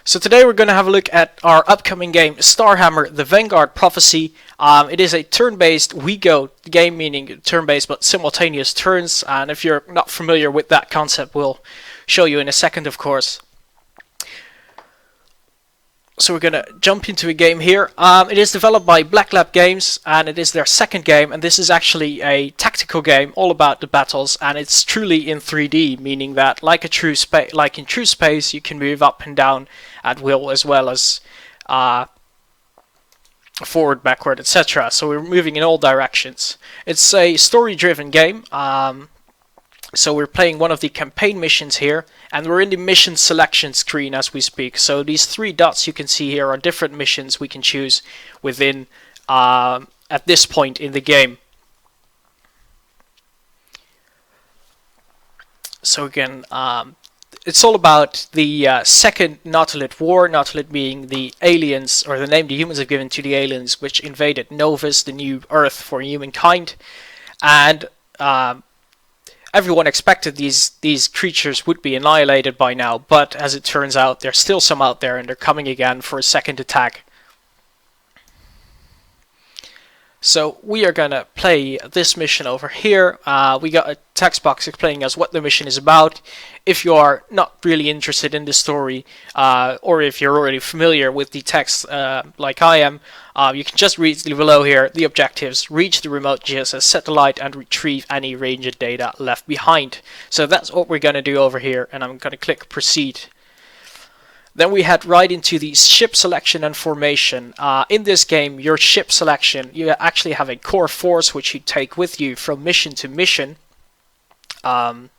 So today we're going to have a look at our upcoming game, Starhammer, the Vanguard Prophecy. It is a turn-based WeGo game, meaning turn-based but simultaneous turns. And if you're not familiar with that concept, we'll show you in a second, of course. So we're going to jump into a game here. It is developed by Black Lab Games, and it is their second game. And this is actually a tactical game, all about the battles, and it's truly in 3D, meaning that, like in True Space, you can move up and down at will, as well as forward, backward, etc. So we're moving in all directions. It's a story-driven game. So we're playing one of the campaign missions here, and we're in the mission selection screen as we speak. So these three dots you can see here are different missions we can choose within at this point in the game. So again, it's all about the second Nautilid War, Nautilid being the aliens, or the name the humans have given to the aliens, which invaded Novus, the new Earth for humankind. And everyone expected these creatures would be annihilated by now, but as it turns out, there's still some out there, and they're coming again for a second attack. So we are gonna play this mission over here. We got a text box explaining us what the mission is about. If you are not really interested in the story, or if you're already familiar with the text like I am, you can just read below here the objectives: reach the remote GSS satellite and retrieve any ranger data left behind. So that's what we're gonna do over here, and I'm gonna click proceed. Then we head right into the ship selection and formation. In this game, your ship selection, you actually have a core force which you take with you from mission to mission. In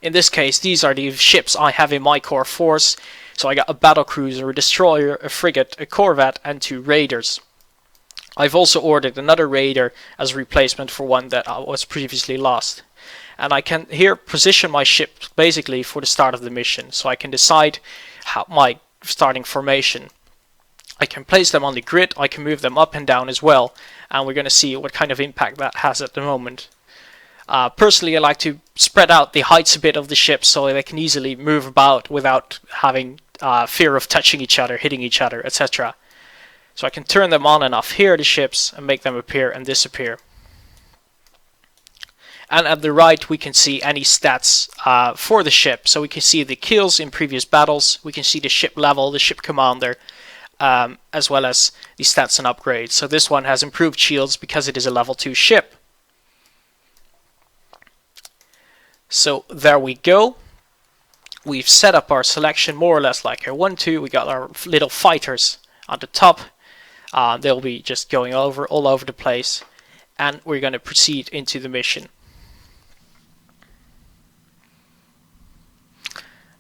this case, these are the ships I have in my core force. So I got a battle cruiser, a destroyer, a frigate, a corvette, and 2 raiders. I've also ordered another raider as a replacement for one that was previously lost. And I can here position my ship basically for the start of the mission. So I can decide my starting formation. I can place them on the grid, I can move them up and down as well, and we're going to see what kind of impact that has at the moment. Personally, I like to spread out the heights a bit of the ship so they can easily move about without having fear of touching each other, hitting each other, etc. So I can turn them on and off here, the ships, and make them appear and disappear. And at the right we can see any stats for the ship. So we can see the kills in previous battles, we can see the ship level, the ship commander, as well as the stats and upgrades. So this one has improved shields because it is a level 2 ship. So there we go. We've set up our selection more or less like a 1-2. We got our little fighters on the top. They'll be just going all over the place. And we're going to proceed into the mission.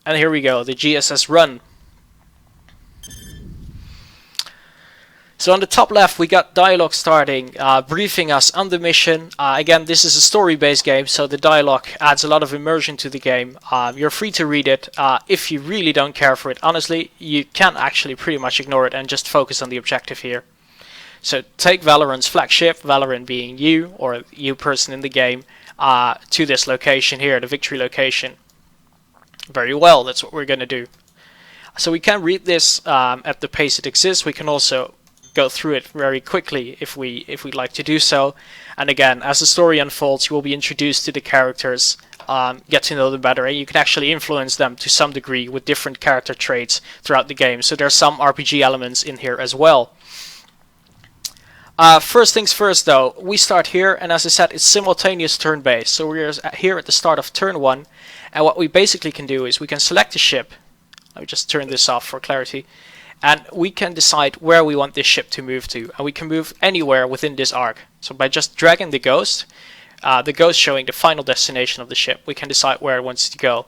And here we go, the GSS run. So on the top left we got dialogue starting, briefing us on the mission. Again, this is a story-based game, so the dialogue adds a lot of immersion to the game. You're free to read it. If you really don't care for it, honestly, you can actually pretty much ignore it and just focus on the objective here. So take Valorant's flagship, Valorant being you, or you person in the game, to this location here, the victory location. Very well, that's what we're going to do. So we can read this at the pace it exists. We can also go through it very quickly if we'd like to do so. And again, as the story unfolds, you will be introduced to the characters, get to know them better, and you can actually influence them to some degree with different character traits throughout the game. So there's some RPG elements in here as well. First things first though, we start here, and as I said, it's simultaneous turn-based. So we're here at the start of turn 1, and what we basically can do is we can select a ship. Let me just turn this off for clarity. And we can decide where we want this ship to move to, and we can move anywhere within this arc. So by just dragging the ghost showing the final destination of the ship, we can decide where it wants to go.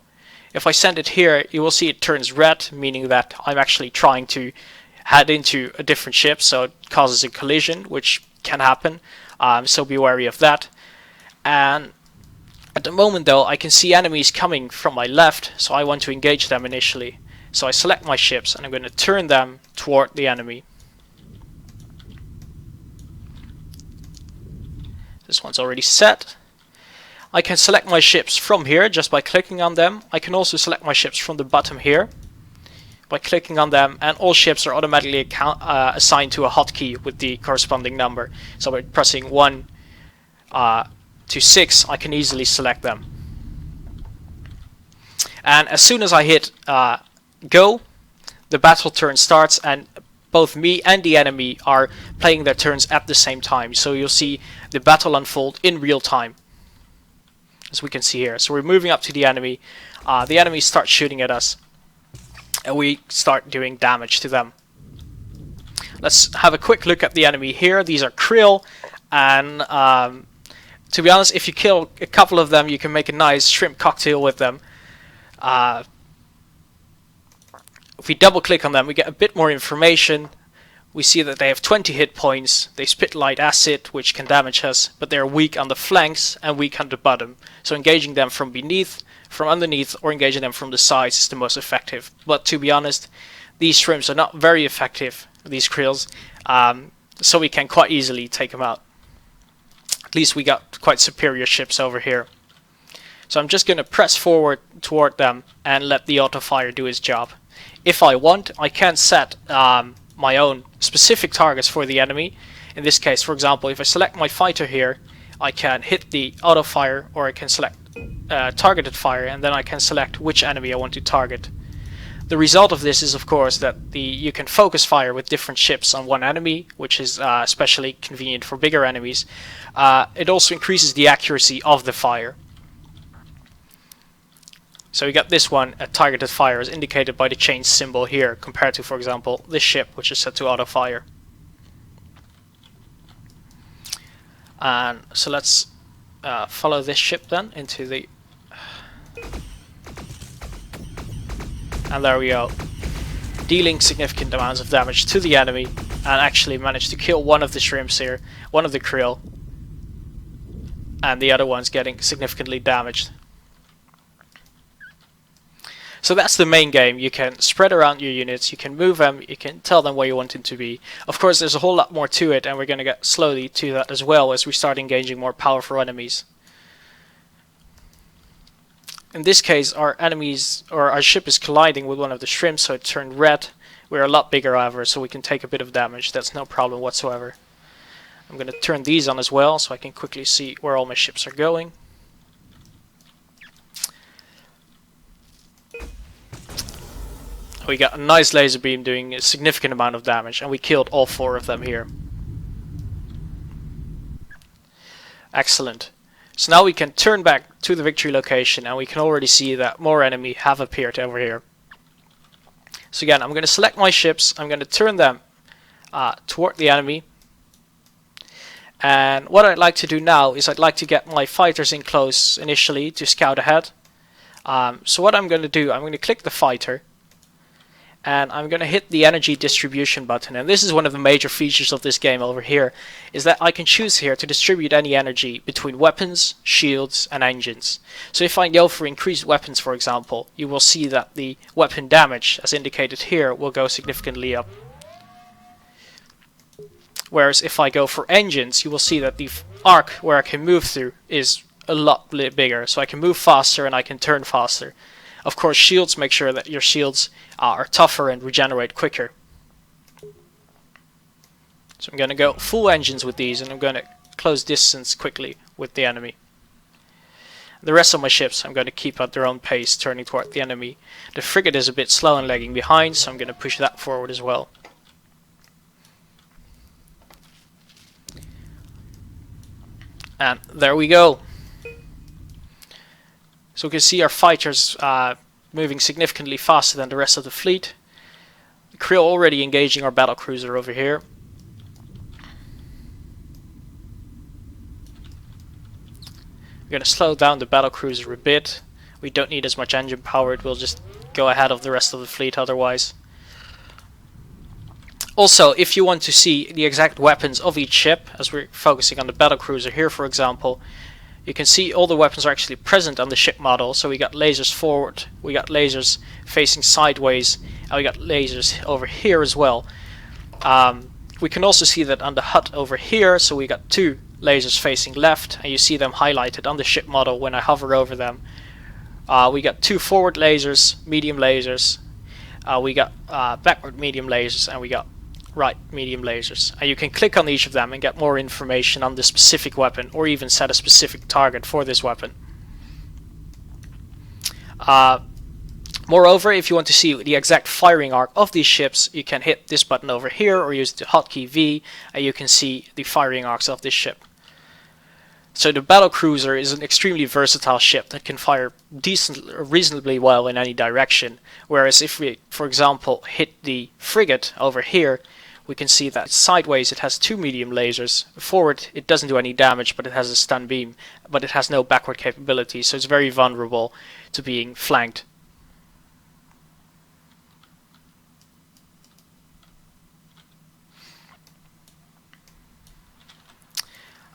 If I send it here, you will see it turns red, meaning that I'm actually trying to head into a different ship, so it causes a collision, which can happen, so be wary of that. And at the moment though, I can see enemies coming from my left, so I want to engage them initially. So I select my ships and I'm going to turn them toward the enemy. This one's already set. I can select my ships from here just by clicking on them. I can also select my ships from the bottom here by clicking on them, and all ships are automatically assigned to a hotkey with the corresponding number. So by pressing 1 to 6, I can easily select them. And as soon as I hit go, the battle turn starts, and both me and the enemy are playing their turns at the same time. So you'll see the battle unfold in real time, as we can see here. So we're moving up to the enemy. The enemy starts shooting at us, and we start doing damage to them. Let's have a quick look at the enemy here. These are krill, and to be honest, if you kill a couple of them, you can make a nice shrimp cocktail with them. If we double click on them, we get a bit more information. We see that they have 20 hit points. They spit light acid, which can damage us, but they're weak on the flanks and weak on the bottom. So engaging them from beneath, from underneath, or engaging them from the sides is the most effective. But to be honest, these shrimps are not very effective, these krills, so we can quite easily take them out. At least we got quite superior ships over here. So I'm just going to press forward toward them and let the auto fire do its job. If I want, I can set my own specific targets for the enemy. In this case, for example, if I select my fighter here, I can hit the auto fire, or I can select targeted fire, and then I can select which enemy I want to target. The result of this is, of course, that you can focus fire with different ships on one enemy, which is especially convenient for bigger enemies. It also increases the accuracy of the fire. So we got this one at targeted fire, as indicated by the change symbol here, compared to, for example, this ship, which is set to auto fire. And so let's follow this ship then into the... And there we go. Dealing significant amounts of damage to the enemy, and actually managed to kill one of the shrimps here, one of the krill, and the other one's getting significantly damaged. So that's the main game. You can spread around your units, you can move them, you can tell them where you want them to be. Of course, there's a whole lot more to it, and we're going to get slowly to that as well as we start engaging more powerful enemies. In this case, our ship is colliding with one of the shrimps, so it turned red. We're a lot bigger, however, so we can take a bit of damage. That's no problem whatsoever. I'm going to turn these on as well, so I can quickly see where all my ships are going. We got a nice laser beam doing a significant amount of damage, and we killed all 4 of them here. Excellent. So now we can turn back to the victory location, and we can already see that more enemy have appeared over here. So again, I'm going to select my ships, I'm going to turn them toward the enemy. And what I'd like to do now is I'd like to get my fighters in close initially to scout ahead. So what I'm going to do, I'm going to click the fighter, and I'm going to hit the energy distribution button. And this is one of the major features of this game over here, is that I can choose here to distribute any energy between weapons, shields, and engines. So if I go for increased weapons, for example, you will see that the weapon damage, as indicated here, will go significantly up. Whereas if I go for engines, you will see that the arc where I can move through is a lot bigger. So I can move faster and I can turn faster. Of course, shields make sure that your shields are tougher and regenerate quicker. So I'm going to go full engines with these, and I'm going to close distance quickly with the enemy. The rest of my ships I'm going to keep at their own pace, turning toward the enemy. The frigate is a bit slow and lagging behind, so I'm going to push that forward as well. And there we go. So we can see our fighters moving significantly faster than the rest of the fleet. The krill already engaging our battle cruiser over here. We're going to slow down the battle cruiser a bit. We don't need as much engine power, it will just go ahead of the rest of the fleet otherwise. Also, if you want to see the exact weapons of each ship, as we're focusing on the battle cruiser here for example, you can see all the weapons are actually present on the ship model. So we got lasers forward, we got lasers facing sideways, and we got lasers over here as well. We can also see that on the HUD over here, so we got 2 lasers facing left, and you see them highlighted on the ship model when I hover over them. We got 2 forward lasers, medium lasers, we got backward medium lasers, and we got right medium lasers. And you can click on each of them and get more information on the specific weapon, or even set a specific target for this weapon. Moreover, if you want to see the exact firing arc of these ships, you can hit this button over here or use the hotkey V, and you can see the firing arcs of this ship. So the battlecruiser is an extremely versatile ship that can fire reasonably well in any direction, whereas if we, for example, hit the frigate over here, we can see that sideways it has 2 medium lasers. Forward it doesn't do any damage, but it has a stun beam, but it has no backward capability, so it's very vulnerable to being flanked.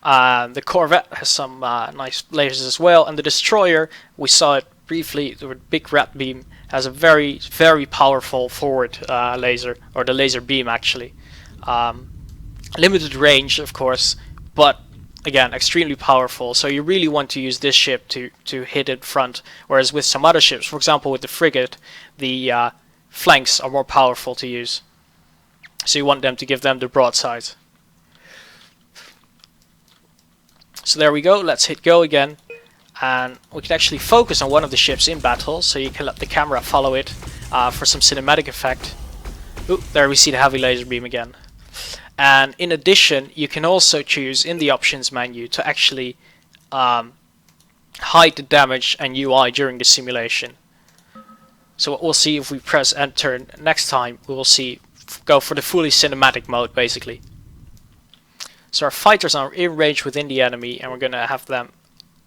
The Corvette has some nice lasers as well, and the Destroyer, we saw it briefly, the big rat beam has a very, very powerful forward laser, or the laser beam actually. Limited range, of course, but again, extremely powerful, so you really want to use this ship to hit in front, whereas with some other ships, for example with the frigate, the flanks are more powerful to use. So you want them to give them the broadside. So there we go, let's hit go again, and we can actually focus on one of the ships in battle, so you can let the camera follow it for some cinematic effect. Ooh, there we see the heavy laser beam again. And in addition, you can also choose in the options menu to actually hide the damage and UI during the simulation. So what we'll see if we press enter next time, we will see go for the fully cinematic mode basically. So our fighters are in range within the enemy, and we're going to have them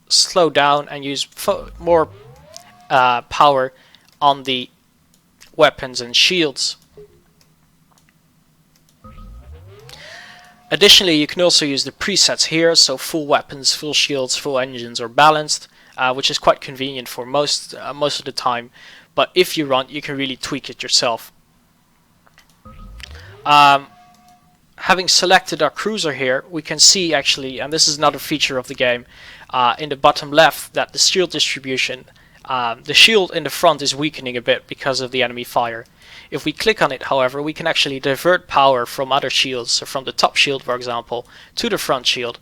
slow down and use more power on the weapons and shields. Additionally, you can also use the presets here, so full weapons, full shields, full engines are balanced, which is quite convenient for most of the time. But if you want, you can really tweak it yourself. Having selected our cruiser here, we can see actually, and this is another feature of the game, in the bottom left, that the shield distribution, the shield in the front is weakening a bit because of the enemy fire. If we click on it, however, we can actually divert power from other shields, so from the top shield, for example, to the front shield,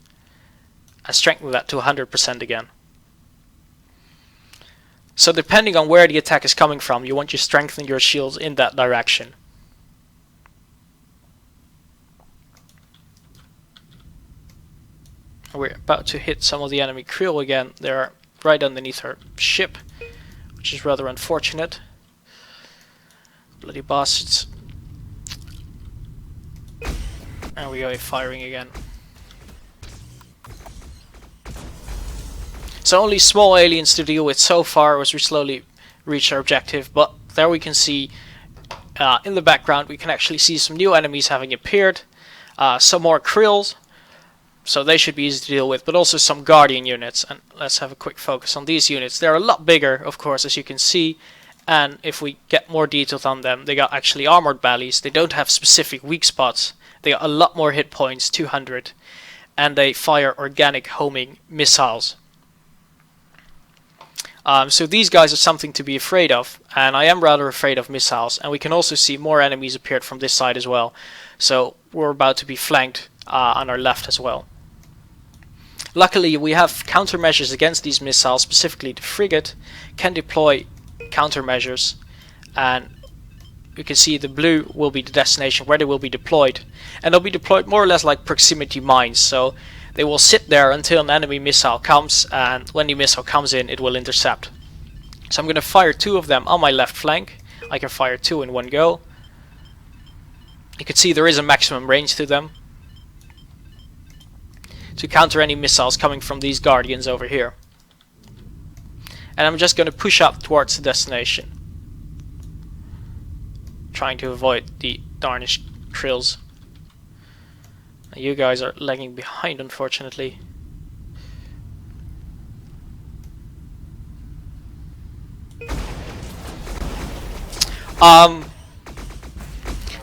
and strengthen that to 100% again. So depending on where the attack is coming from, you want to strengthen your shields in that direction. We're about to hit some of the enemy crew again. They're right underneath our ship, which is rather unfortunate. Bloody bastards. And we are firing again. So only small aliens to deal with so far as we slowly reach our objective, but there we can see in the background we can actually see some new enemies having appeared. Some more krills, so they should be easy to deal with, but also some Guardian units. And let's have a quick focus on these units. They're a lot bigger, of course, as you can see, and if we get more details on them, they got actually armored bellies. They don't have specific weak spots. They got a lot more hit points, 200, and they fire organic homing missiles. So these guys are something to be afraid of, and I am rather afraid of missiles. And we can also see more enemies appeared from this side as well. So we're about to be flanked on our left as well. Luckily, we have countermeasures against these missiles. Specifically, the frigate can deploy countermeasures, and you can see the blue will be the destination where they will be deployed, and they'll be deployed more or less like proximity mines. So they will sit there until an enemy missile comes, and when the missile comes in, it will intercept. So I'm going to fire 2 of them on my left flank. I can fire 2 in one go. You can see there is a maximum range to them to counter any missiles coming from these Guardians over here. And I'm just going to push up towards the destination, trying to avoid the Darnish krills. You guys are lagging behind, unfortunately.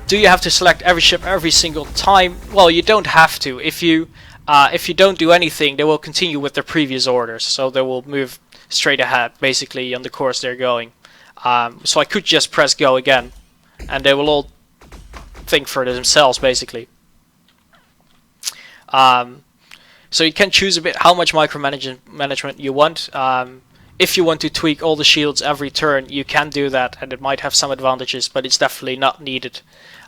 Do you have to select every ship every single time? Well, you don't have to. If you don't do anything, they will continue with their previous orders, so they will move straight ahead, basically on the course they're going. So I could just press go again, and they will all think for themselves basically. So you can choose a bit how much micromanagement you want. If you want to tweak all the shields every turn, you can do that, and it might have some advantages, but it's definitely not needed,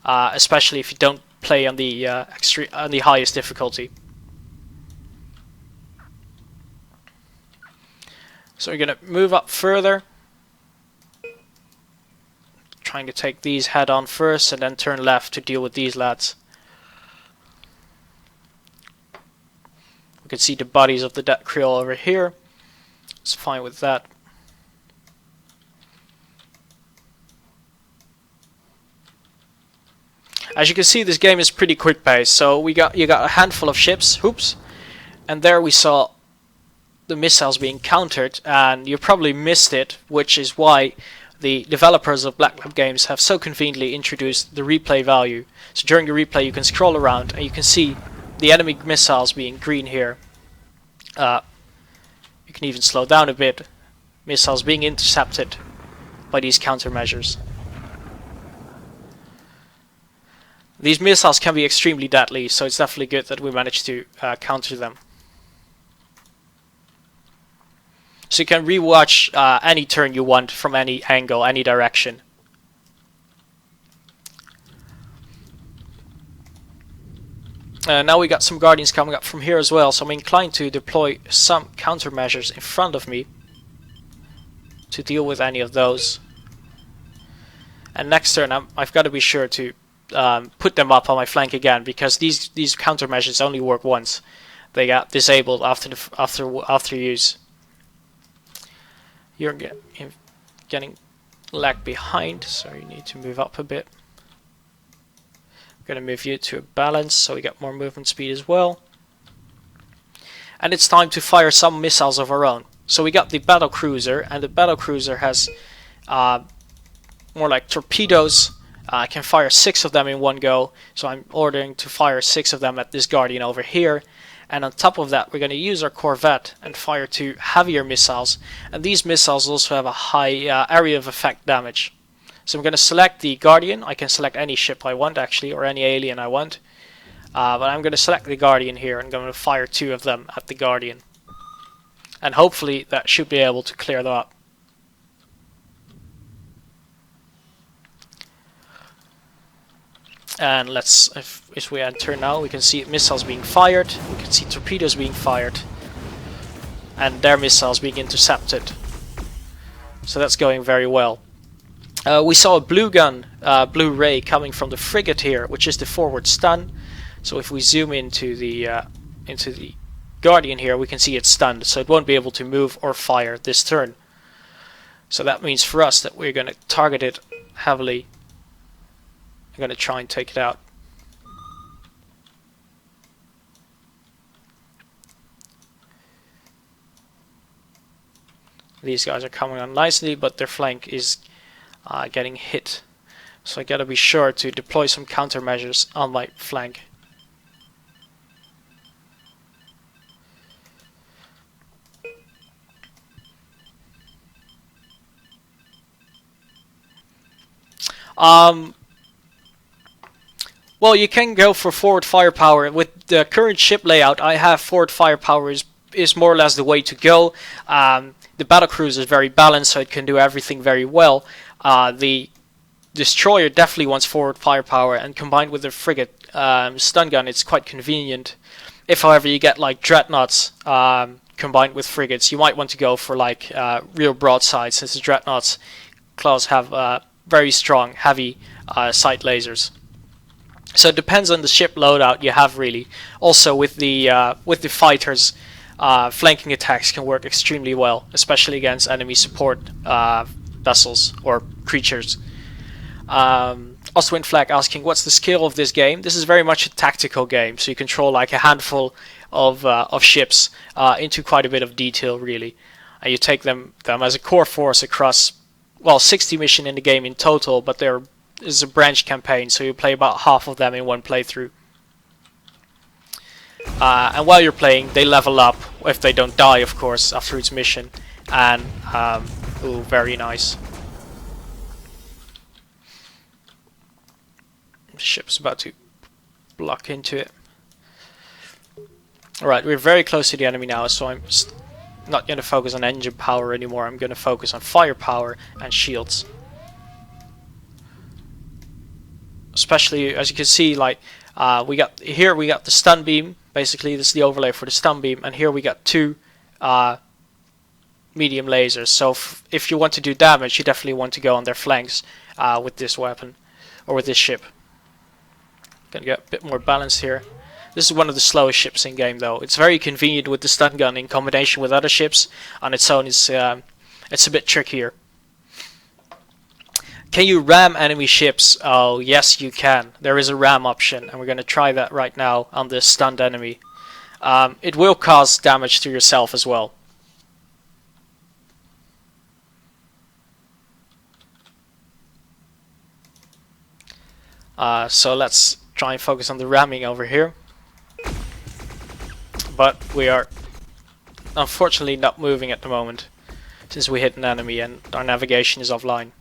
especially if you don't play on the highest difficulty. So we're gonna move up further, trying to take these head on first, and then turn left to deal with these lads. We can see the bodies of the dead Creole over here. It's fine with that. As you can see, this game is pretty quick paced. So you got a handful of ships, and there we saw the missiles being countered, and you probably missed it, which is why the developers of Black Lab Games have so conveniently introduced the replay value. So during the replay you can scroll around and you can see the enemy missiles being green here. You can even slow down a bit. Missiles being intercepted by these countermeasures. These missiles can be extremely deadly, so it's definitely good that we managed to counter them. So you can rewatch any turn you want from any angle, any direction. Now we got some Guardians coming up from here as well, so I'm inclined to deploy some countermeasures in front of me to deal with any of those. And next turn I've got to be sure to put them up on my flank again, because these countermeasures only work once. They got disabled after use. You're getting lagged behind, so you need to move up a bit. I'm going to move you to a balance so we get more movement speed as well. And it's time to fire some missiles of our own. So we got the battle cruiser, and the battle cruiser has more like torpedoes. I can fire 6 of them in one go, so I'm ordering to fire 6 of them at this Guardian over here. And on top of that, we're going to use our Corvette and fire 2 heavier missiles. And these missiles also have a high area of effect damage. So I'm going to select the Guardian. I can select any ship I want actually, or any alien I want. But I'm going to select the Guardian here and I'm going to fire 2 of them at the Guardian. And hopefully that should be able to clear them up. And let's, if we enter now, we can see missiles being fired, we can see torpedoes being fired, and their missiles being intercepted. So that's going very well. We saw a blue gun, blue ray coming from the frigate here, which is the forward stun. So if we zoom into the Guardian here, we can see it's stunned, so it won't be able to move or fire this turn. So that means for us that we're going to target it heavily. I'm going to try and take it out. These guys are coming on nicely, but their flank is getting hit. So I got to be sure to deploy some countermeasures on my flank. Well, you can go for forward firepower. With the current ship layout I have, forward firepower is more or less the way to go. The battlecruiser is very balanced, so it can do everything very well. The destroyer definitely wants forward firepower, and combined with the frigate stun gun, it's quite convenient. If, however, you get like dreadnoughts combined with frigates, you might want to go for like real broadsides, since the dreadnoughts claws have very strong, heavy sight lasers. So it depends on the ship loadout you have, really. Also with the fighters, flanking attacks can work extremely well, especially against enemy support vessels or creatures. Ostwind Flag asking, what's the skill of this game? This is very much a tactical game, so you control like a handful of ships into quite a bit of detail, really. And you take them as a core force across, well, 60 missions in the game in total, but there is a branch campaign, so you play about half of them in one playthrough. And while you're playing, they level up, if they don't die, of course, after each mission. And, ooh, very nice. The ship's about to block into it. Alright, we're very close to the enemy now, so I'm not going to focus on engine power anymore. I'm going to focus on firepower and shields. Especially, as you can see, like we got the stun beam. Basically, this is the overlay for the stun beam, and here we got two medium lasers. So if you want to do damage, you definitely want to go on their flanks with this weapon or with this ship. Gonna get a bit more balance here. This is one of the slowest ships in game, though. It's very convenient with the stun gun in combination with other ships. On its own, it's a bit trickier. Can you ram enemy ships? Oh, yes, you can. There is a ram option, and we're going to try that right now on this stunned enemy. It will cause damage to yourself as well. So let's try and focus on the ramming over here. But we are unfortunately not moving at the moment, since we hit an enemy and our navigation is offline.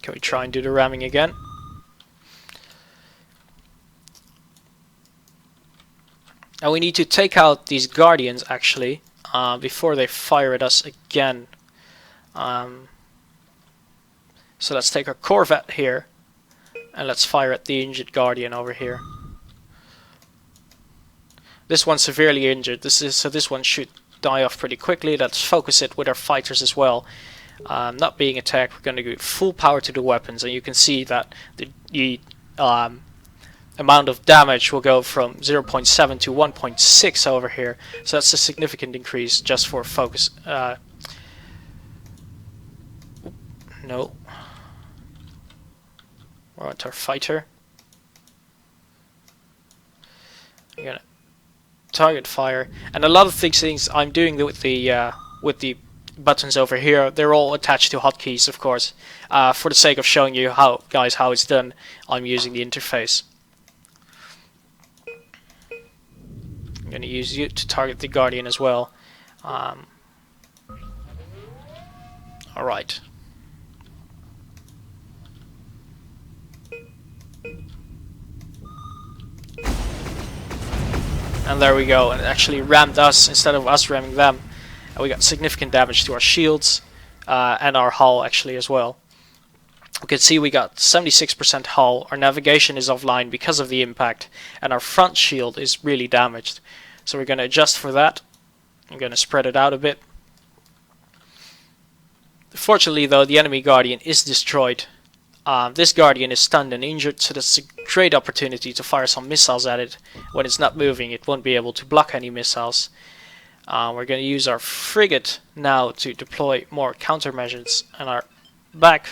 Can we try and do the ramming again? And we need to take out these guardians actually before they fire at us again. So let's take our corvette here and let's fire at the injured guardian over here. This one's severely injured. So this one should die off pretty quickly. Let's focus it with our fighters as well. Not being attacked, we're going to give full power to the weapons, and you can see that the amount of damage will go from 0.7 to 1.6 over here. So that's a significant increase just for focus. No. We're on to our fighter. I'm gonna target fire, and a lot of these things I'm doing with the buttons over here, they're all attached to hotkeys, of course. For the sake of showing you how it's done, I'm using the interface. I'm going to use you to target the guardian as well. Alright. And there we go, and it actually rammed us instead of us ramming them. And we got significant damage to our shields and our hull actually as well. We can see we got 76% hull, our navigation is offline because of the impact, and our front shield is really damaged. So we're going to adjust for that. I'm going to spread it out a bit. Fortunately though, the enemy guardian is destroyed. This guardian is stunned and injured, so that's a great opportunity to fire some missiles at it. When it's not moving, it won't be able to block any missiles. We're going to use our frigate now to deploy more countermeasures, and our back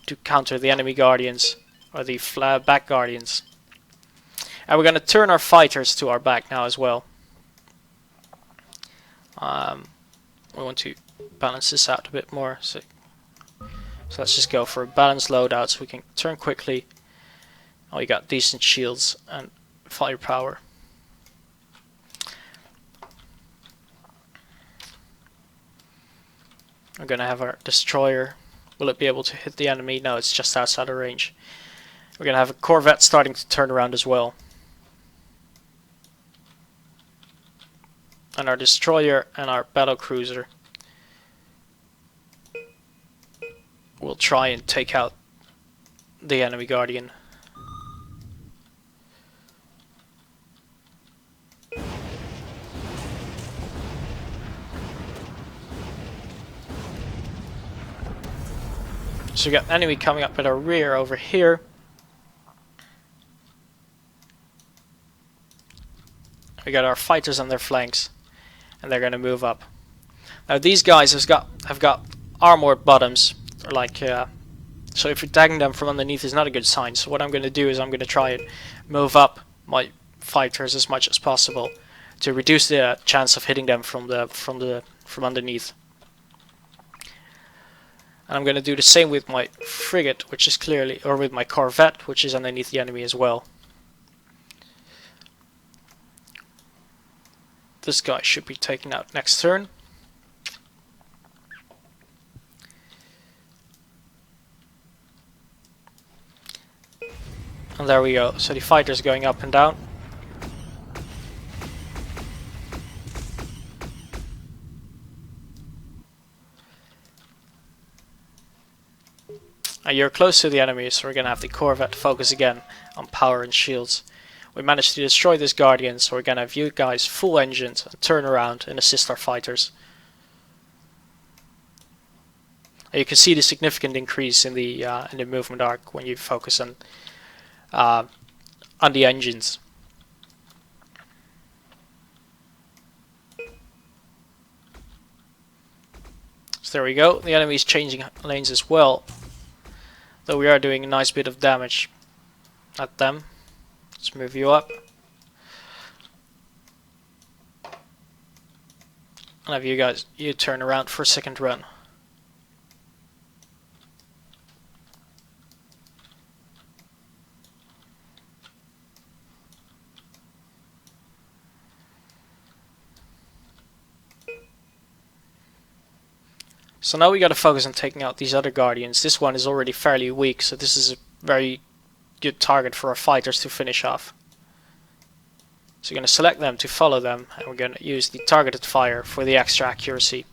to counter the enemy guardians, or the back guardians. And we're going to turn our fighters to our back now as well. We want to balance this out a bit more. So let's just go for a balanced loadout so we can turn quickly. Oh, we got decent shields and firepower. We're going to have our destroyer. Will it be able to hit the enemy? No, it's just outside of range. We're going to have a corvette starting to turn around as well. And our destroyer and our battle cruiser will try and take out the enemy guardian. So we got enemy coming up at our rear over here. We got our fighters on their flanks, and they're going to move up. Now these guys have got armored bottoms, like so if you're tagging them from underneath is not a good sign. So what I'm going to do is I'm going to try and move up my fighters as much as possible to reduce the chance of hitting them from underneath. And I'm going to do the same with my frigate, which is clearly, or with my corvette, which is underneath the enemy as well. This guy should be taken out next turn. And there we go. So the fighter's going up and down. You're close to the enemy, so we're going to have the Corvette focus again on power and shields. We managed to destroy this Guardian, so we're going to have you guys full engines and turn around and assist our fighters. And you can see the significant increase in the movement arc when you focus on the engines. So there we go. The enemy is changing lanes as well. Though we are doing a nice bit of damage at them. Let's move you up. And have you turn around for a second run. So now we got to focus on taking out these other Guardians. This one is already fairly weak, so this is a very good target for our fighters to finish off. So we're going to select them to follow them, and we're going to use the targeted fire for the extra accuracy.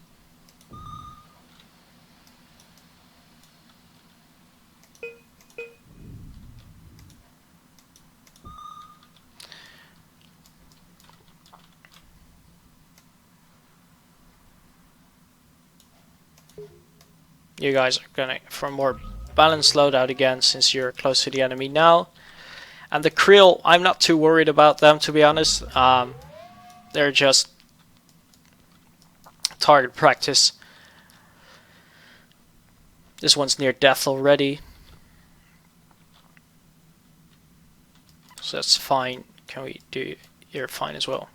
You guys are going for a more balanced loadout again, since you're close to the enemy now. And the Krill, I'm not too worried about them, to be honest. They're just target practice. This one's near death already, so that's fine. Can we do? You're fine as well.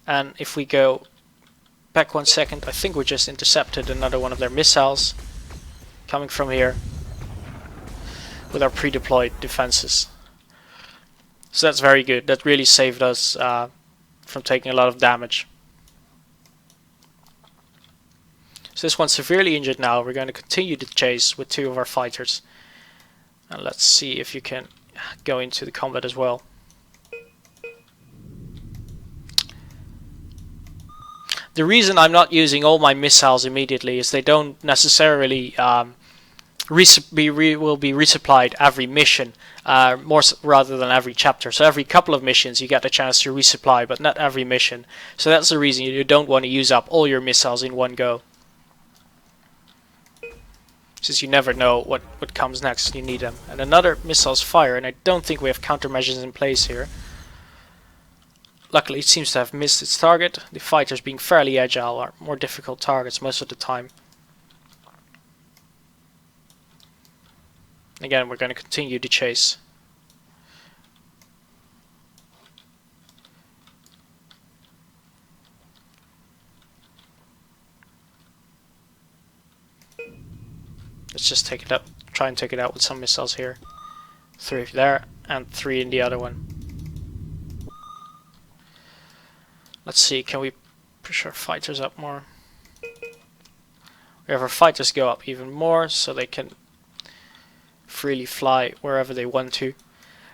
And if we go back 1 second, I think we just intercepted another one of their missiles coming from here with our pre-deployed defenses. So that's very good. That really saved us from taking a lot of damage. So this one's severely injured now. We're going to continue the chase with 2 of our fighters. And let's see if you can go into the combat as well. The reason I'm not using all my missiles immediately is they don't necessarily will be resupplied every mission, rather than every chapter. So every couple of missions you get a chance to resupply, but not every mission. So that's the reason you don't want to use up all your missiles in one go, since you never know what comes next. You need them. And another missile's fire, and I don't think we have countermeasures in place here. Luckily, it seems to have missed its target. The fighters, being fairly agile, are more difficult targets most of the time. Again, we're going to continue the chase. Let's just take it out. Try and take it out with some missiles here. 3 there and 3 in the other one. Let's see, can we push our fighters up more? We have our fighters go up even more, so they can freely fly wherever they want to.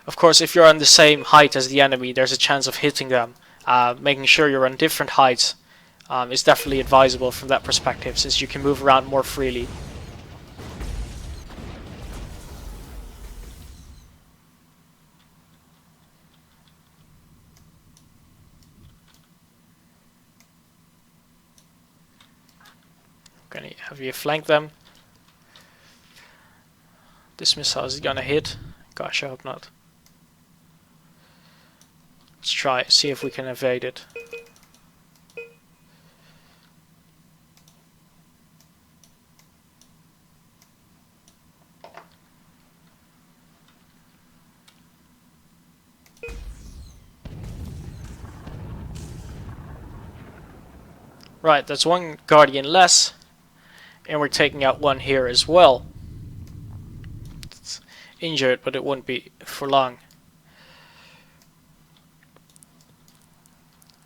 Of course, if you're on the same height as the enemy, there's a chance of hitting them. Making sure you're on different heights is definitely advisable from that perspective, since you can move around more freely. Gonna have you flank them. This missile is gonna hit. Gosh, I hope not. Let's try, see if we can evade it. Right, that's 1 Guardian less. And we're taking out 1 here as well. It's injured, but it won't be for long.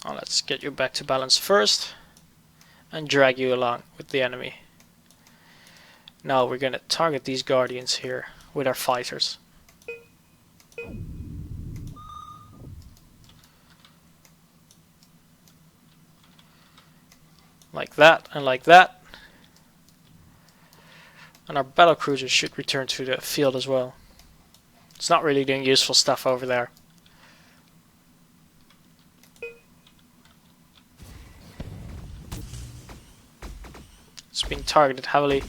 Let's get you back to balance first and drag you along with the enemy. Now we're going to target these guardians here with our fighters. Like that and like that. And our battlecruisers should return to the field as well. It's not really doing useful stuff over there. It's being targeted heavily.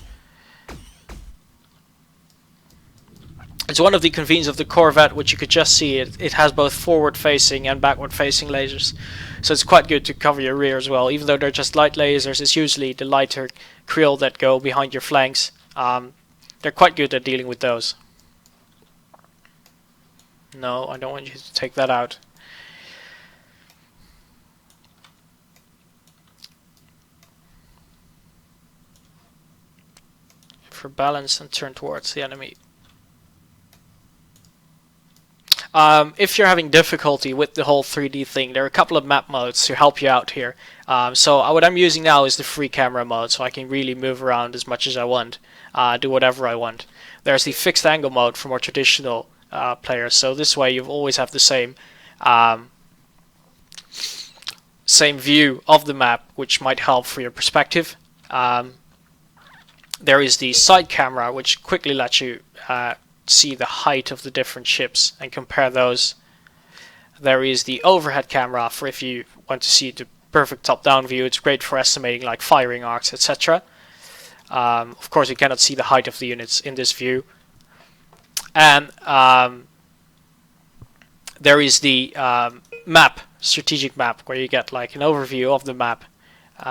It's one of the conveniences of the Corvette, which you could just see. It has both forward-facing and backward-facing lasers. So it's quite good to cover your rear as well. Even though they're just light lasers, it's usually the lighter krill that go behind your flanks. They're quite good at dealing with those. No, I don't want you to take that out. For balance and turn towards the enemy. If you're having difficulty with the whole 3D thing, there are a couple of map modes to help you out here. So what I'm using now is the free camera mode, so I can really move around as much as I want, do whatever I want. There's the fixed angle mode for more traditional players, so this way you always have the same view of the map, which might help for your perspective. There is the side camera, which quickly lets you see the height of the different ships and compare those. There is the overhead camera for if you want to see the perfect top-down view. It's great for estimating like firing arcs, etc. Of course, you cannot see the height of the units in this view. And there is the strategic map, where you get like an overview of the map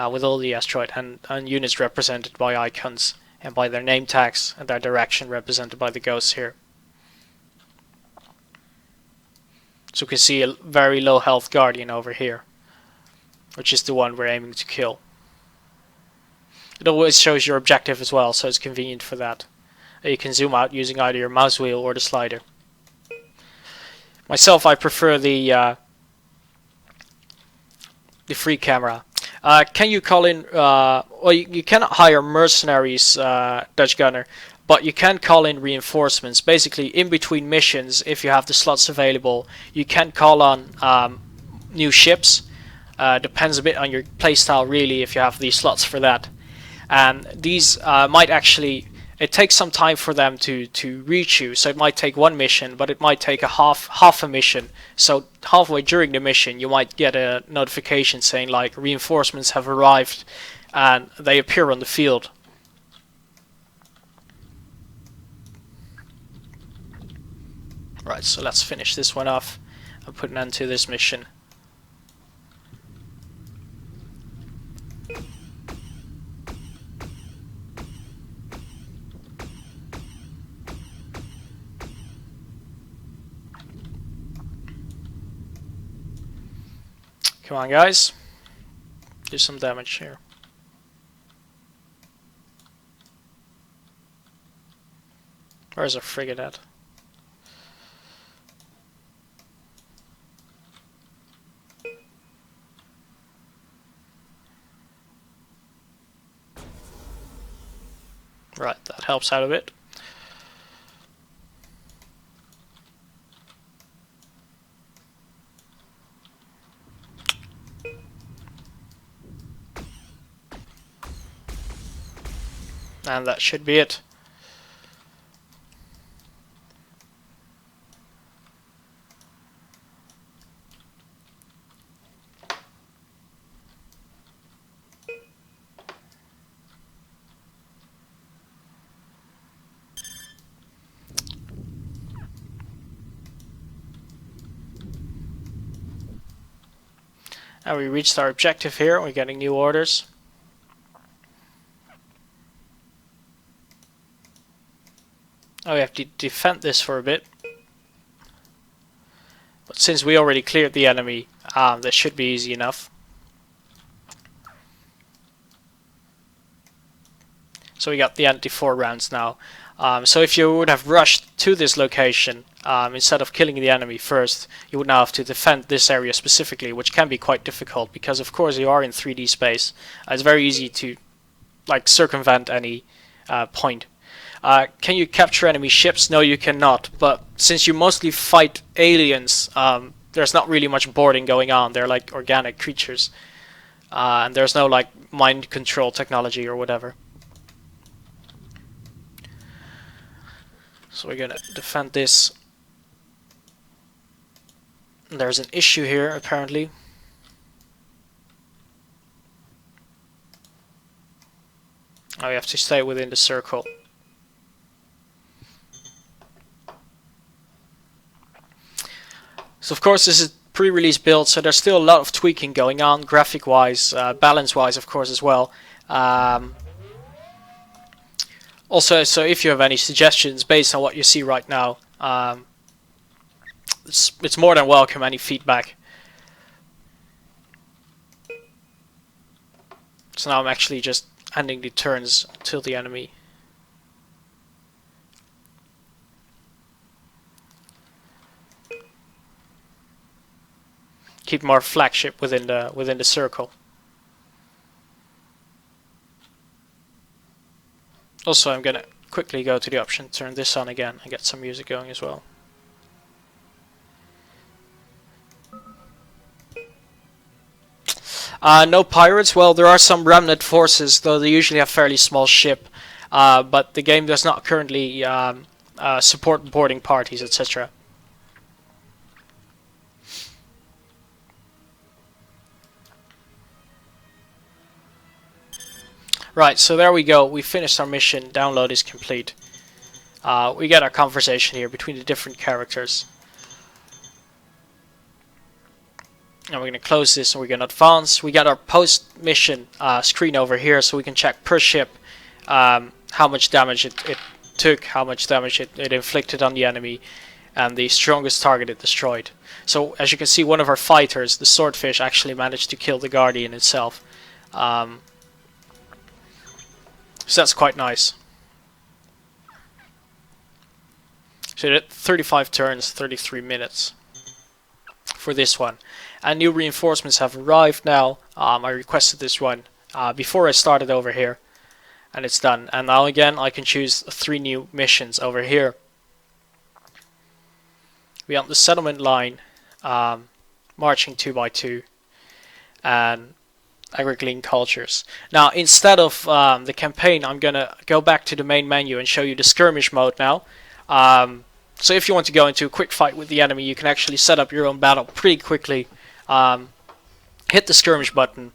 with all the asteroid and units represented by icons and by their name tags, and their direction represented by the ghosts here. So you can see a very low health guardian over here, which is the one we're aiming to kill. It always shows your objective as well, so it's convenient for that. You can zoom out using either your mouse wheel or the slider. Myself, I prefer the free camera. Can you call in, well, you cannot hire mercenaries, Dutch Gunner, but you can call in reinforcements. Basically, in between missions, if you have the slots available, you can call on new ships. Depends a bit on your playstyle, really, if you have these slots for that. And these might actually, it takes some time for them to reach you, so it might take one mission, but it might take a half a mission. So halfway during the mission, you might get a notification saying like reinforcements have arrived, and they appear on the field. Right, so let's finish this one off and put an end to this mission. Come on, guys. Do some damage here. Where's our frigate at? Right, that helps out a bit. And that should be it. And we reached our objective here. We're getting new orders. Oh, we have to defend this for a bit. But since we already cleared the enemy, this should be easy enough. So we got the anti-4 rounds now. So if you would have rushed to this location, instead of killing the enemy first, you would now have to defend this area specifically, which can be quite difficult because of course you are in 3D space. It's very easy to like circumvent any point. Can you capture enemy ships? No, you cannot, but since you mostly fight aliens, there's not really much boarding going on. They're like organic creatures, and there's no like mind control technology or whatever. So we're gonna defend this. There's an issue here, apparently. Oh, we have to stay within the circle. So of course this is pre-release build, so there's still a lot of tweaking going on, graphic-wise, balance-wise of course as well. Also, so if you have any suggestions based on what you see right now, it's more than welcome, any feedback. So now I'm actually just ending the turns until the enemy. Keep more flagship within the circle. Also, I'm gonna quickly go to the option, turn this on again, and get some music going as well. No pirates. Well, there are some remnant forces, though they usually have fairly small ship. But the game does not currently support boarding parties, etc. Right, so there we go. We finished our mission. Download is complete. We get our conversation here between the different characters. And we're going to close this and we're going to advance. We got our post-mission screen over here, so we can check per ship how much damage it took, how much damage it inflicted on the enemy, and the strongest target it destroyed. So as you can see, one of our fighters, the swordfish, actually managed to kill the Guardian itself. So that's quite nice. So it 35 turns, 33 minutes for this one. And new reinforcements have arrived now. I requested this one before I started over here, and it's done. And now again I can choose 3 new missions over here. We have the settlement line, marching 2 by 2, and agri-clean cultures. Now instead of the campaign, I'm gonna go back to the main menu and show you the skirmish mode now. So if you want to go into a quick fight with the enemy, you can actually set up your own battle pretty quickly. Hit the skirmish button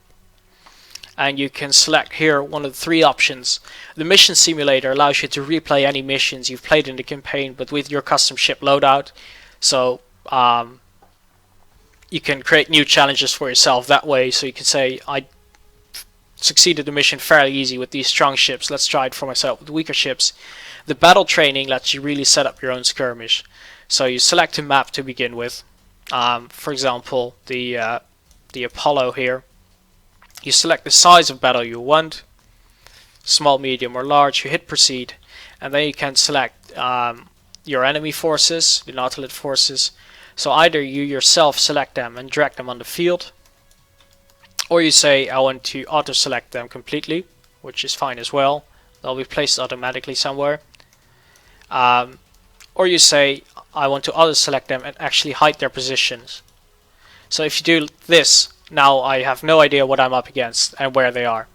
and you can select here one of the 3 options. The mission simulator allows you to replay any missions you've played in the campaign, but with your custom ship loadout. So you can create new challenges for yourself that way. So you can say, I succeeded the mission fairly easy with these strong ships, let's try it for myself with weaker ships. The battle training lets you really set up your own skirmish. So you select a map to begin with. For example, the Apollo here. You select the size of battle you want, small, medium or large. You hit proceed, and then you can select your enemy forces, the Nautilus forces. So either you yourself select them and drag them on the field, or you say I want to auto select them completely, which is fine as well. They'll be placed automatically somewhere. Or you say I want to auto select them and actually hide their positions. So if you do this, now I have no idea what I'm up against and where they are.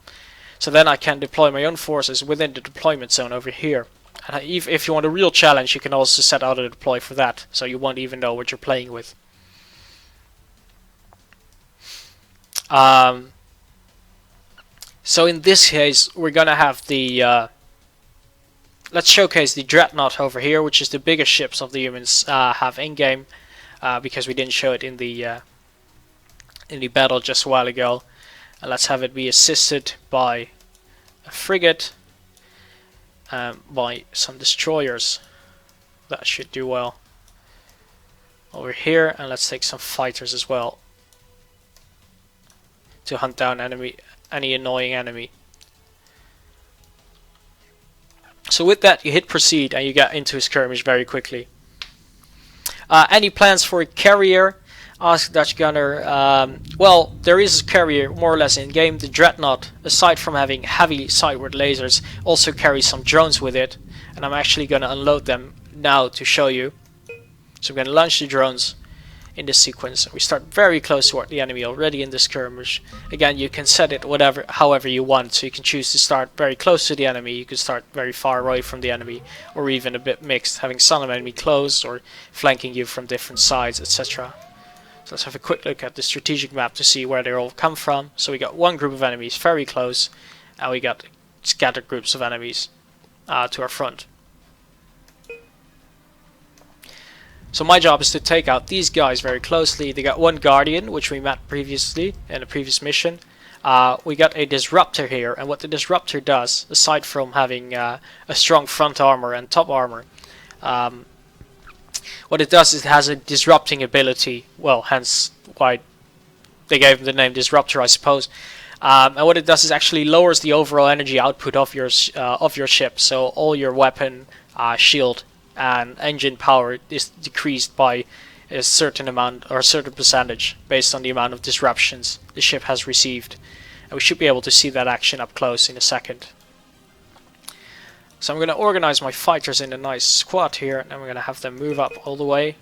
So then I can deploy my own forces within the deployment zone over here. And if you want a real challenge, you can also set auto deploy for that, so you won't even know what you're playing with. So in this case, we're gonna have the let's showcase the Dreadnought over here, which is the biggest ships of the humans have in game, because we didn't show it in the battle just a while ago. And let's have it be assisted by a frigate, by some destroyers. That should do well over here. And let's take some fighters as well to hunt down any annoying enemy. So with that, you hit proceed and you get into a skirmish very quickly. Any plans for a carrier? Ask Dutch Gunner. Well, there is a carrier more or less in game. The Dreadnought, aside from having heavy sideward lasers, also carries some drones with it, and I'm actually going to unload them now to show you. So I'm going to launch the drones in this sequence. We start very close toward the enemy already in the skirmish. Again, you can set it however you want, so you can choose to start very close to the enemy, you can start very far away from the enemy, or even a bit mixed, having some enemy close or flanking you from different sides, etc. So let's have a quick look at the strategic map to see where they all come from. So we got one group of enemies very close, and we got scattered groups of enemies to our front. So my job is to take out these guys very closely. They got one Guardian, which we met previously in a previous mission. We got a Disruptor here, and what the Disruptor does, aside from having a strong front armor and top armor, what it does is it has a disrupting ability. Well, hence why they gave him the name Disruptor, I suppose. And what it does is actually lowers the overall energy output of your ship. So all your weapon, shield, and engine power is decreased by a certain amount or a certain percentage based on the amount of disruptions the ship has received. And we should be able to see that action up close in a second. So I'm going to organize my fighters in a nice squad here, and I'm going to have them move up all the way.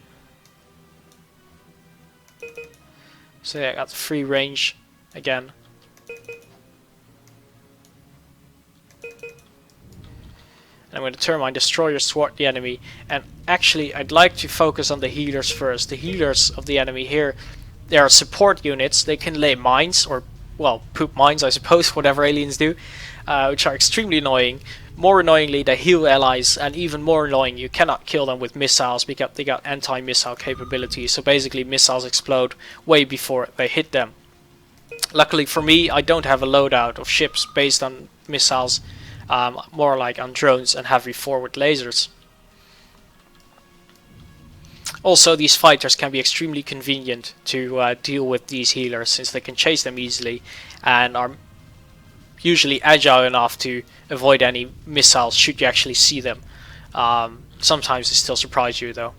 So yeah, I got the free range again. And I'm going to turn my destroyers toward the enemy, and actually I'd like to focus on the healers first. The healers of the enemy here, they are support units. They can lay mines, or well, poop mines I suppose, whatever aliens do, which are extremely annoying. More annoyingly, they heal allies, and even more annoying, you cannot kill them with missiles because they got anti-missile capabilities. So basically missiles explode way before they hit them. Luckily for me, I don't have a loadout of ships based on missiles. More like on drones and heavy forward lasers. Also, these fighters can be extremely convenient to deal with these healers, since they can chase them easily and are usually agile enough to avoid any missiles should you actually see them. Sometimes they still surprise you though.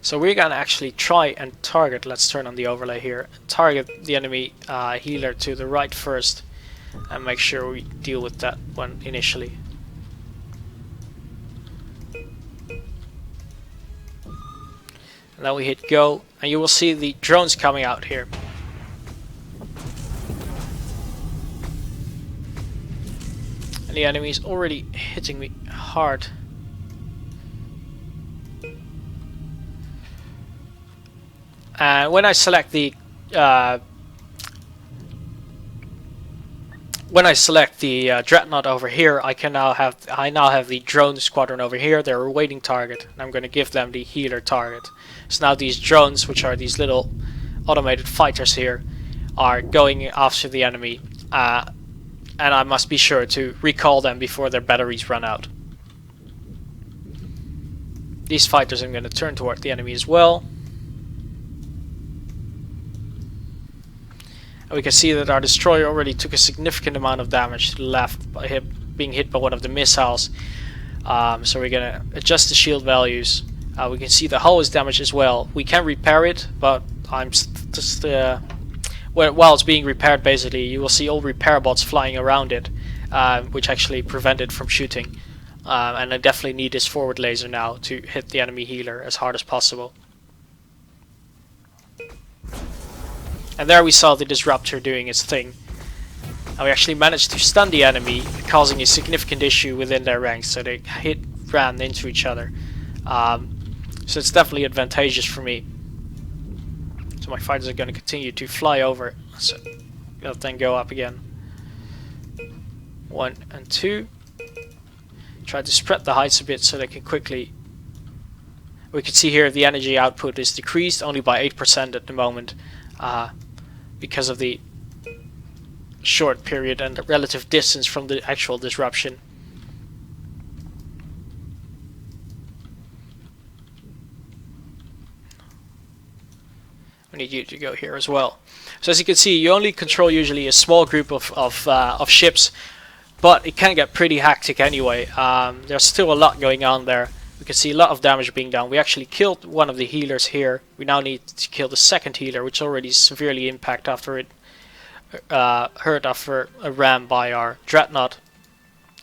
So we're gonna actually try and target, let's turn on the overlay here, target the enemy healer to the right first, and make sure we deal with that one initially. And then we hit go, and you will see the drones coming out here. And the enemy is already hitting me hard. And when I select the Dreadnought over here, I now have the drone squadron over here. They're a waiting target, and I'm going to give them the healer target. So now these drones, which are these little automated fighters here, are going after the enemy, and I must be sure to recall them before their batteries run out. These fighters I'm going to turn toward the enemy as well. And we can see that our destroyer already took a significant amount of damage to the left by being hit by one of the missiles. So we're going to adjust the shield values. We can see the hull is damaged as well. We can repair it, but I'm just while it's being repaired, basically you will see all repair bots flying around it, which actually prevent it from shooting. And I definitely need this forward laser now to hit the enemy healer as hard as possible. And there we saw the Disruptor doing its thing. And we actually managed to stun the enemy, causing a significant issue within their ranks, so they ran into each other. So it's definitely advantageous for me. So my fighters are going to continue to fly over, so they'll then go up again. 1 and 2. Try to spread the heights a bit so they can quickly... We can see here the energy output is decreased only by 8% at the moment. Because of the short period and the relative distance from the actual disruption. We need you to go here as well. So as you can see, you only control usually a small group of ships but it can get pretty hectic anyway. There's still a lot going on there. We can see a lot of damage being done. We actually killed one of the healers here. We now need to kill the second healer, which already severely impacted after it hurt after a ram by our dreadnought.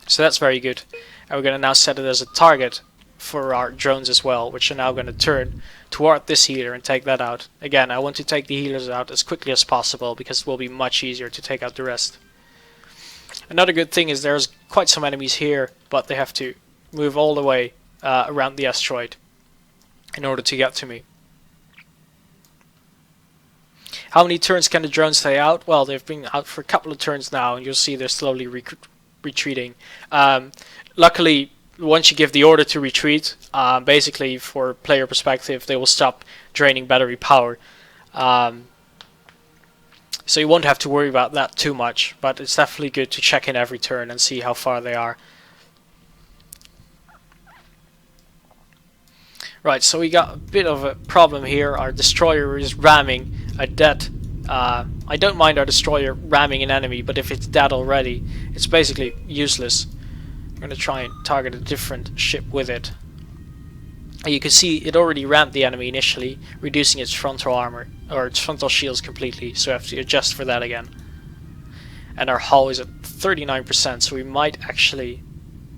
So that's very good. And we're going to now set it as a target for our drones as well, which are now going to turn toward this healer and take that out. Again, I want to take the healers out as quickly as possible because it will be much easier to take out the rest. Another good thing is there's quite some enemies here, but they have to move all the way around the asteroid in order to get to me. How many turns can the drones stay out? Well, they've been out for a couple of turns now, and you'll see they're slowly retreating. Luckily, once you give the order to retreat, basically for player perspective, they will stop draining battery power. So you won't have to worry about that too much, but it's definitely good to check in every turn and see how far they are. Right, so we got a bit of a problem here. Our destroyer is ramming a dead. I don't mind our destroyer ramming an enemy, but if it's dead already, it's basically useless. I'm going to try and target a different ship with it. You can see it already rammed the enemy initially, reducing its frontal armor, or its frontal shields completely, so I have to adjust for that again. And our hull is at 39%, so we might actually...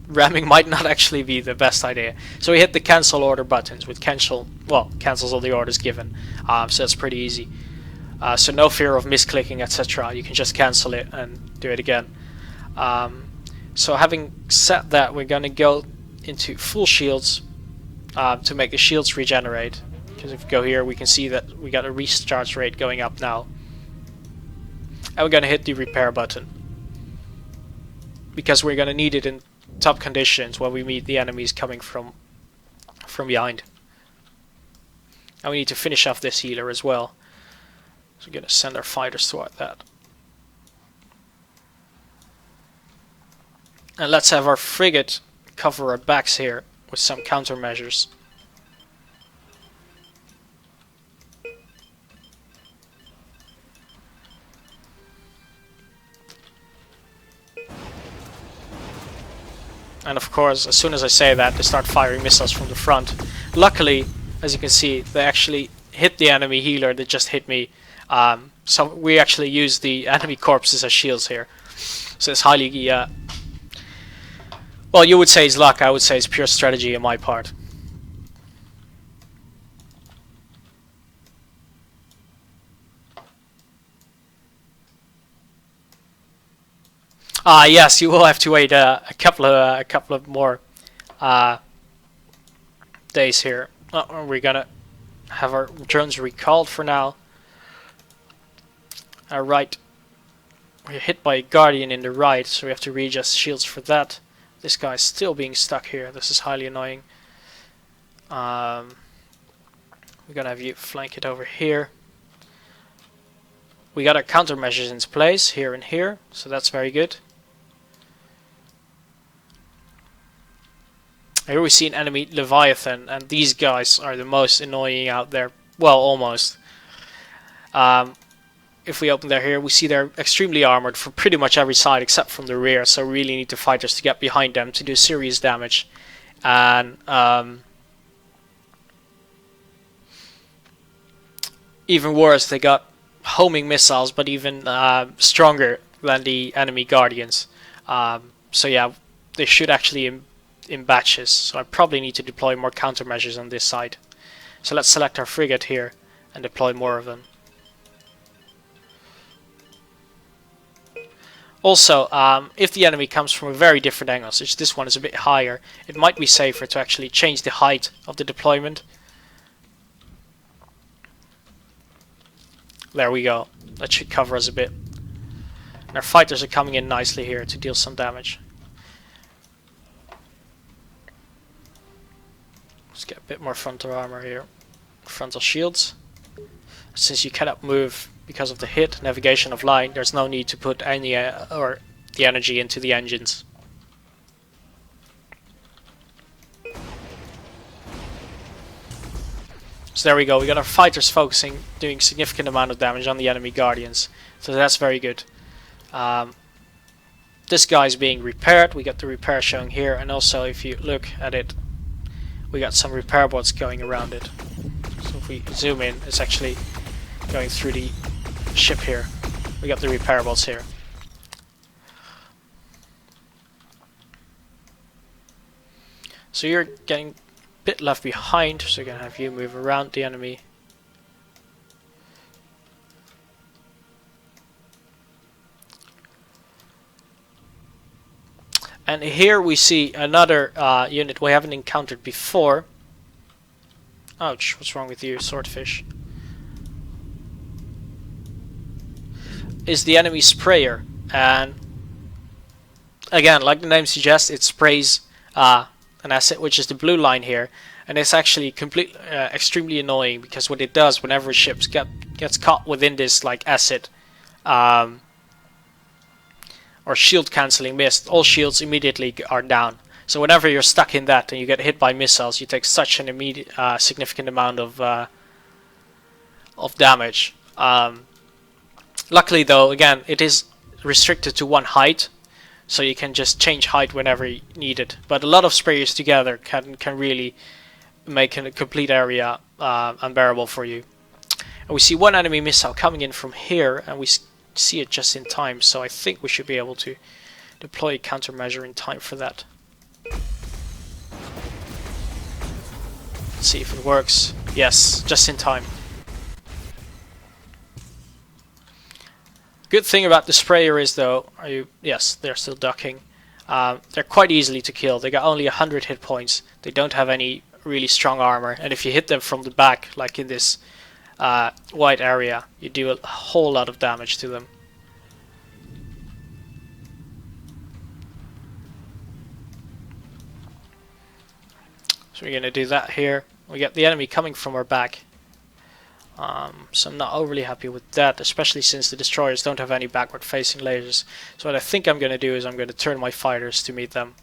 ramming might not actually be the best idea. So we hit the cancel order buttons with cancels all the orders given, so that's pretty easy. So no fear of misclicking, etc. You can just cancel it and do it again. So having said that, we're going to go into full shields to make the shields regenerate. Because if we go here, we can see that we got a recharge rate going up now. And we're going to hit the repair button, because we're going to need it in top conditions when we meet the enemies coming from behind. And we need to finish off this healer as well. So we're going to send our fighters toward that. And let's have our frigate cover our backs here with some countermeasures. And of course, as soon as I say that, they start firing missiles from the front. Luckily, as you can see, they actually hit the enemy healer that just hit me. So we actually use the enemy corpses as shields here. So it's highly... well, you would say it's luck, I would say it's pure strategy on my part. Yes, you will have to wait a couple of more days here. We're gonna have our drones recalled for now. Right, we're hit by a guardian in the right, so we have to readjust shields for that. This guy's still being stuck here. This is highly annoying. We're gonna have you flank it over here. We got our countermeasures in place here and here, so that's very good. Here we see an enemy Leviathan, and these guys are the most annoying out there. Well, almost. If we open there here, we see they're extremely armored from pretty much every side except from the rear, so we really need the fighters to get behind them to do serious damage. And even worse, they got homing missiles, but even stronger than the enemy guardians. So yeah, they shoot actually in batches, so I probably need to deploy more countermeasures on this side. So let's select our frigate here and deploy more of them. Also, if the enemy comes from a very different angle, such as this one is a bit higher, it might be safer to actually change the height of the deployment. There we go. That should cover us a bit. And our fighters are coming in nicely here to deal some damage. Let's get a bit more frontal armor here. Frontal shields. Since you cannot move because of the hit, navigation offline, there's no need to put any or the energy into the engines. So there we go, we got our fighters focusing, doing significant amount of damage on the enemy guardians. So that's very good. This guy is being repaired. We got the repair showing here, and also if you look at it, we got some repair bots going around it. So if we zoom in, it's actually going through the ship here. We got the repair bots here. So you're getting a bit left behind, so we're going to have you move around the enemy. And here we see another unit we haven't encountered before. Ouch, what's wrong with you, swordfish? Is the enemy sprayer. And again, like the name suggests, it sprays an asset, which is the blue line here. And it's actually extremely annoying, because what it does whenever a ship gets caught within this like acid or shield cancelling mist, all shields immediately are down. So whenever you're stuck in that and you get hit by missiles, you take such an immediate, significant amount of damage. Luckily though, again, it is restricted to one height, so you can just change height whenever needed. But a lot of sprayers together can really make a complete area unbearable for you. And we see one enemy missile coming in from here, and we see it just in time, so I think we should be able to deploy a countermeasure in time for that. Let's see if it works. Yes, just in time. Good thing about the sprayer is though, yes, they're still ducking. They're quite easily to kill. They got only 100 hit points. They don't have any really strong armor, and if you hit them from the back, like in this white area, you do a whole lot of damage to them. So we're going to do that here. We get the enemy coming from our back. So I'm not overly happy with that, especially since the destroyers don't have any backward facing lasers. So what I think I'm going to do is I'm going to turn my fighters to meet them.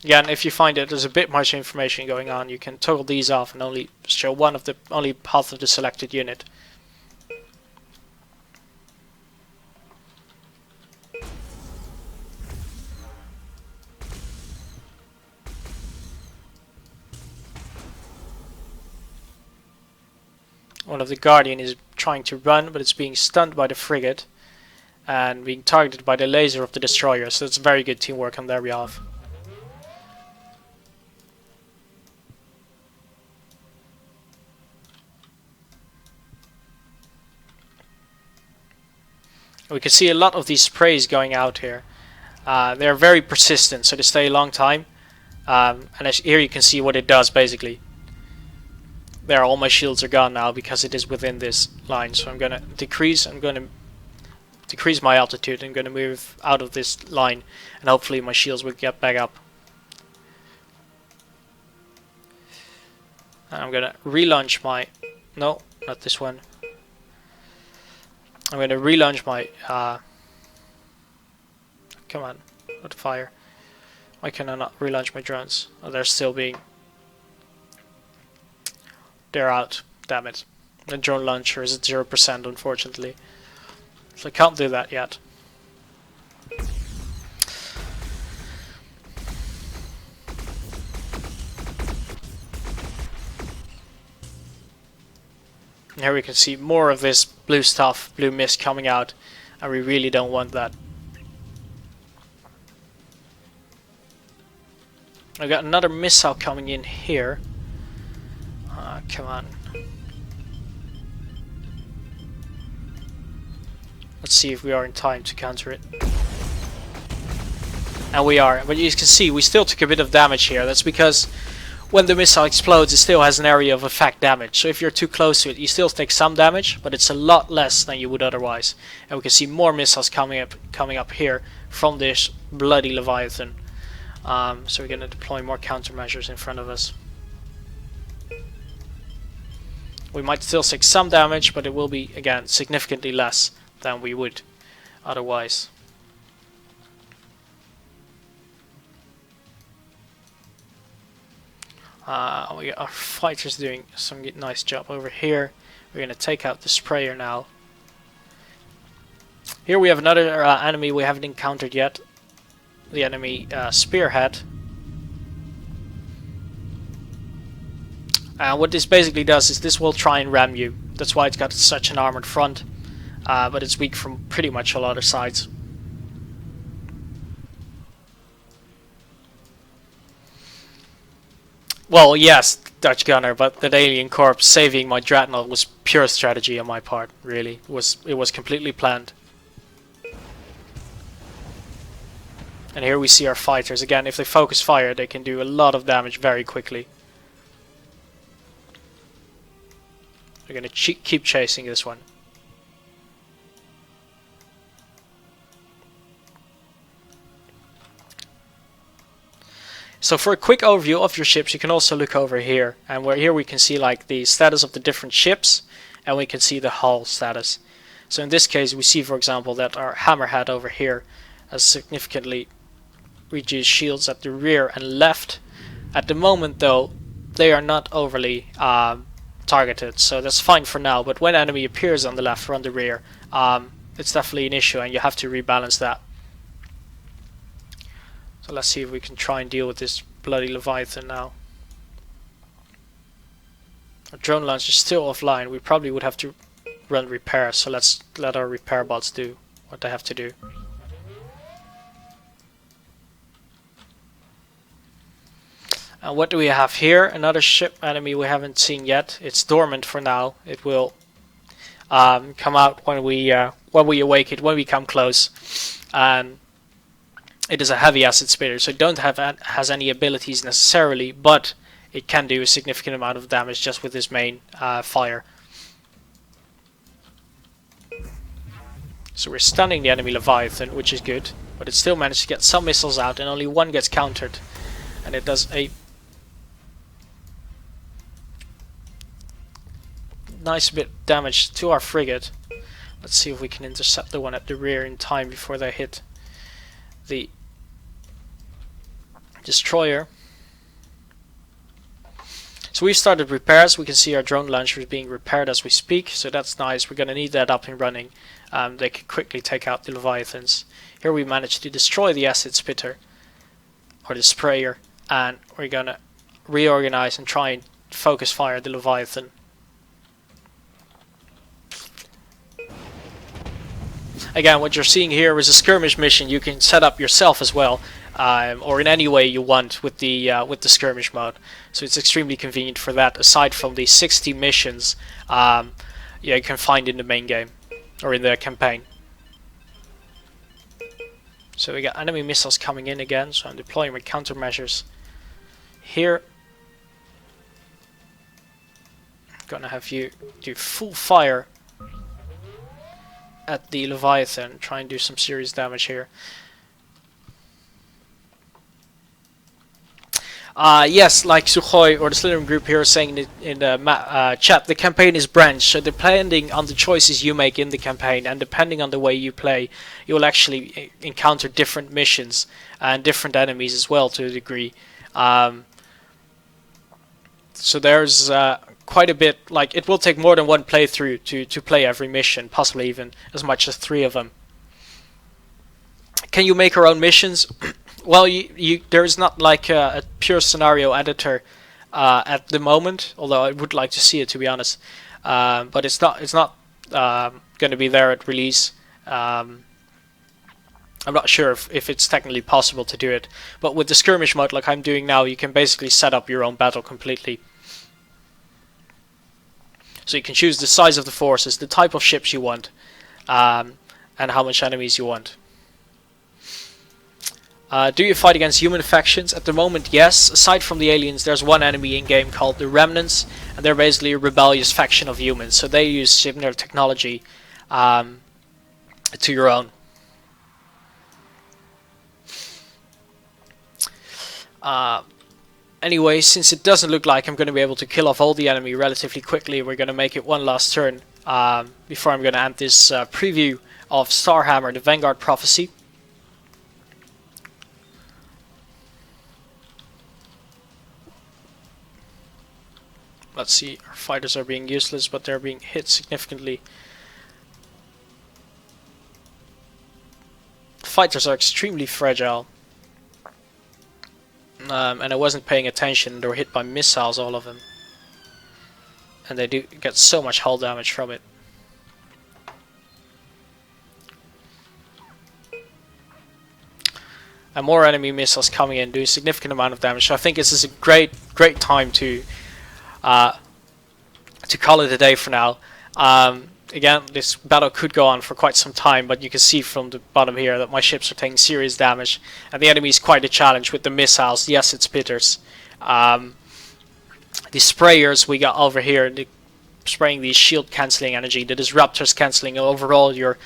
Again, if you find that there's a bit much information going on, you can toggle these off and only show only half of the selected unit. One of the Guardian is trying to run, but it's being stunned by the frigate and being targeted by the laser of the destroyer, so it's very good teamwork on their behalf. We can see a lot of these sprays going out here. They're very persistent, so they stay a long time. And here you can see what it does basically. There, all my shields are gone now because it is within this line. So I'm going to decrease my altitude. I'm going to move out of this line, and hopefully my shields will get back up. And I'm going to relaunch my... No, not this one. I'm going to relaunch my... Come on, not fire. Why can I not relaunch my drones? Oh, they're still being... They're out, damn it. The drone launcher is at 0% unfortunately. So I can't do that yet. And here we can see more of this blue stuff, blue mist coming out, and we really don't want that. I got another missile coming in here. Come on. Let's see if we are in time to counter it. And we are, but you can see we still took a bit of damage here. That's because when the missile explodes, it still has an area of effect damage. So if you're too close to it, you still take some damage, but it's a lot less than you would otherwise. And we can see more missiles coming up here from this bloody Leviathan. So we're going to deploy more countermeasures in front of us. We might still take some damage, but it will be, again, significantly less than we would otherwise. We got our fighters doing some nice job over here. We're gonna take out the sprayer now. Here we have another enemy we haven't encountered yet. The enemy spearhead. What this basically does is this will try and ram you. That's why it's got such an armored front. But it's weak from pretty much all other sides. Well, yes, Dutch gunner, but that alien corps saving my dreadnought was pure strategy on my part. Really, it was completely planned. And here we see our fighters again. If they focus fire, they can do a lot of damage very quickly. We're gonna keep chasing this one. So for a quick overview of your ships, you can also look over here, and here we can see like the status of the different ships, and we can see the hull status. So in this case, we see, for example, that our hammerhead over here has significantly reduced shields at the rear and left. At the moment, though, they are not overly targeted, so that's fine for now. But when enemy appears on the left or on the rear, it's definitely an issue, and you have to rebalance that. So let's see if we can try and deal with this bloody Leviathan now. Our drone launch is still offline. We probably would have to run repairs, so let's let our repair bots do what they have to do. And what do we have here? Another ship enemy we haven't seen yet. It's dormant for now. It will come out when we awake it, when we come close. And it is a heavy acid spitter, so it don't have has any abilities necessarily, but it can do a significant amount of damage just with this main fire. So we're stunning the enemy Leviathan, which is good, but it still managed to get some missiles out, and only one gets countered, and it does a nice bit of damage to our frigate. Let's see if we can intercept the one at the rear in time before they hit the destroyer. So we've started repairs. We can see our drone launcher is being repaired as we speak, so that's nice. We're going to need that up and running. They can quickly take out the Leviathans. Here we managed to destroy the acid spitter, or the sprayer, and we're going to reorganize and try and focus fire the Leviathan. Again, what you're seeing here is a skirmish mission you can set up yourself as well, or in any way you want with the skirmish mode. So it's extremely convenient for that. Aside from the 60 missions, you can find in the main game or in the campaign. So we got enemy missiles coming in again. So I'm deploying my countermeasures here. I'm gonna have you do full fire at the Leviathan, try and do some serious damage here. Yes, like Sukhoi or the Slytherin group here is saying in the chat, the campaign is branched, so depending on the choices you make in the campaign and depending on the way you play, you will actually encounter different missions and different enemies as well to a degree. So there's quite a bit, like it will take more than one playthrough to play every mission, possibly even as much as 3 of them. Can you make our own missions? Well, there's not like a pure scenario editor at the moment, although I would like to see it, to be honest. But it's not going to be there at release. I'm not sure if it's technically possible to do it. But with the skirmish mode, like I'm doing now, you can basically set up your own battle completely. So you can choose the size of the forces, the type of ships you want, and how much enemies you want. Do you fight against human factions? At the moment, yes. Aside from the aliens, there's one enemy in-game called the Remnants, and they're basically a rebellious faction of humans. So they use similar technology to your own. Anyway, since it doesn't look like I'm going to be able to kill off all the enemy relatively quickly, we're going to make it one last turn before I'm going to end this preview of Starhammer, the Vanguard Prophecy. Let's see, our fighters are being useless, but they're being hit significantly. Fighters are extremely fragile. And I wasn't paying attention, they were hit by missiles, all of them. And they do get so much hull damage from it. And more enemy missiles coming in, doing a significant amount of damage. So I think this is a great time to call it a day for now. Again, this battle could go on for quite some time, but you can see from the bottom here that my ships are taking serious damage, and the enemy is quite a challenge with the missiles, the acid spitters. The sprayers we got over here, spraying the shield cancelling energy, the disruptors cancelling overall your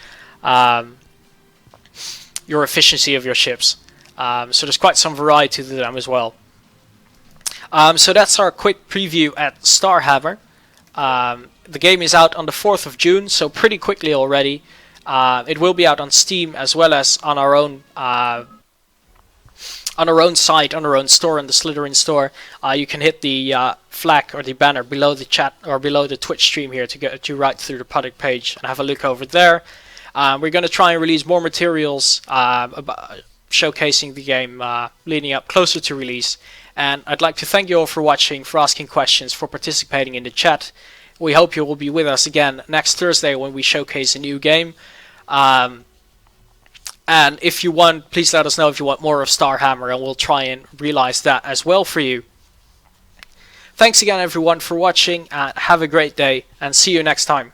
efficiency of your ships. So there's quite some variety to them as well. So that's our quick preview at Starhammer. The game is out on the 4th of June, so pretty quickly already. It will be out on Steam as well as on our own site, on our own store, in the Slytherin store. You can hit the flag or the banner below the chat or below the Twitch stream here to get you right through the product page and have a look over there. We're going to try and release more materials about showcasing the game leading up closer to release. And I'd like to thank you all for watching, for asking questions, for participating in the chat. We hope you will be with us again next Thursday when we showcase a new game. And if you want, please let us know if you want more of Starhammer, and we'll try and realize that as well for you. Thanks again everyone for watching, and have a great day, and see you next time.